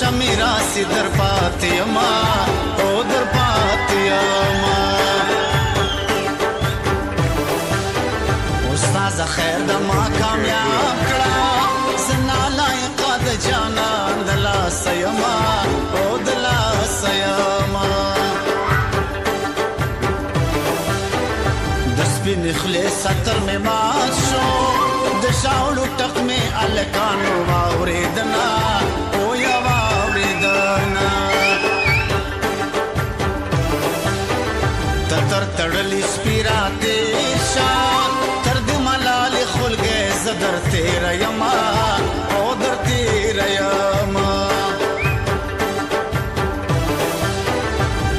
شمیرا سی در پاتی ما او در پاتی ما استاد خیر د ما کامیاب کړه سنا لایق د جانان د لاس یما او د لاس یما د سپین خلی ستر می مات شو د شاولو ټق می الکانو واوریدنا او یا تر تړلی سپیرا دیشا تر د ملال خلګې زدر تیر یما او در تیر یما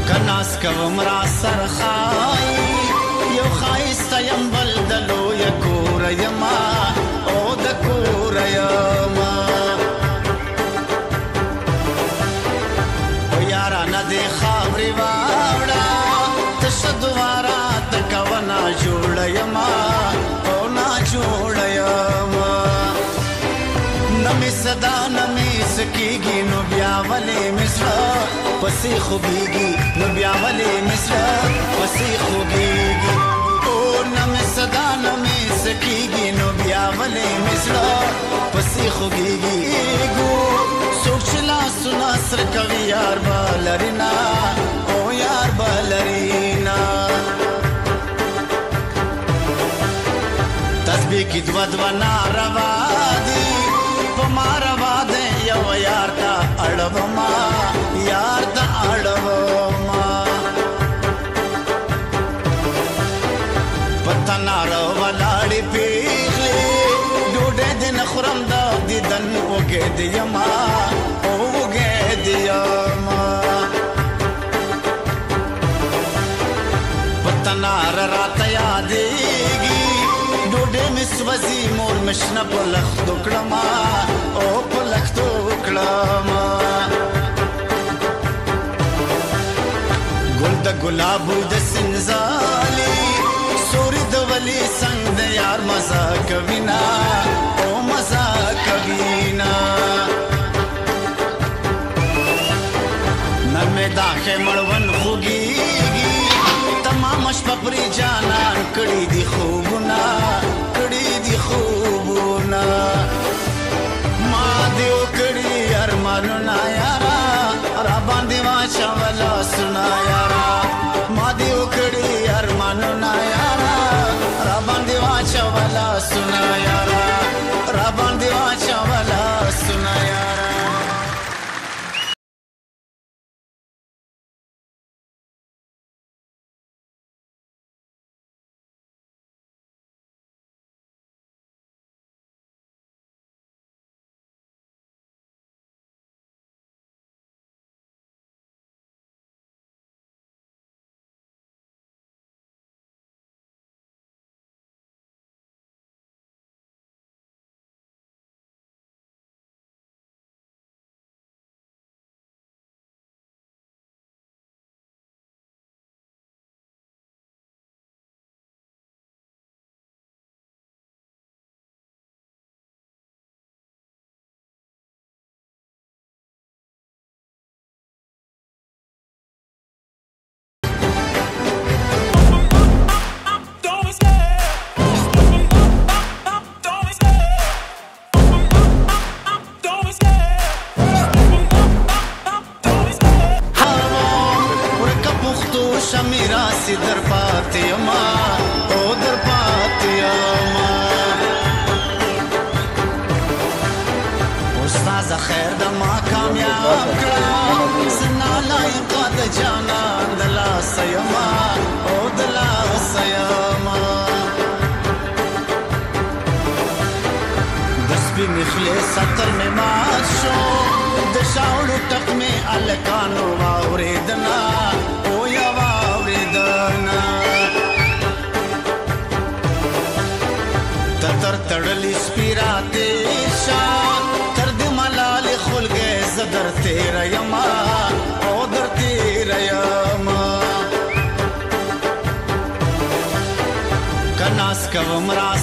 کناس کوم را سرخای یو خایست یم بلدلو یکور یما او د کور یما او یارا نه دی خبرې واوړه دوارا تکونا جوړ یما او نا جوړ یما نمی صدا نمی سکیږي نو بیا ولې مصر پسې خوږیږي نو بیا ولې مصر پسې خوږیږي او نمی صدا نمی سکیږي نو بیا ولې مصر پسې خوږیږي ګو سوچ لا سنا سر کوي یار بالرینا او یار بالرینا تسبیح کی دو دو ناروا دی پما روا دی یو یار تا اړو ما یار تا اړو ما پتا نارو ولاړی پیغلی ډوډۍ د نخرم دا دیدن وګې دی یما او وګې دی یما پتا نار رات یادېږي ډوډۍ مې سوځي مور مې شنه په لښتو کړمه او په لښتو کړمه ګل د ګلابو د سنځالي سوري د ولي څنګ د یار مزه کوي نه او مزه کوي نه نن مې دا خیمړون خوږېږي تمام شپه پرې جانان کړي دي خوبونه کړي دي خوبونه ما دې وکړي ارمانونه یارا را باندې واچوله سونه یارا ما دې وکړي ارمانونه یارا را باندې واچوله سونه یارا را باندې واچوله سونه یارا در پاتی ما او در پاتی ما استاد ز خیر د ما کامیاب کړه سنا لایق د جانان د لاس یما او د لاس یما د سپي مخلې ستر مې مات شو د شاوړو ټک مې الکانو واورېدنا او یا واورېدنا تر تړلې سپیرا دیشا تر دې ملال خلګې زدر تیر یما او در تیر یما کناس کوم راس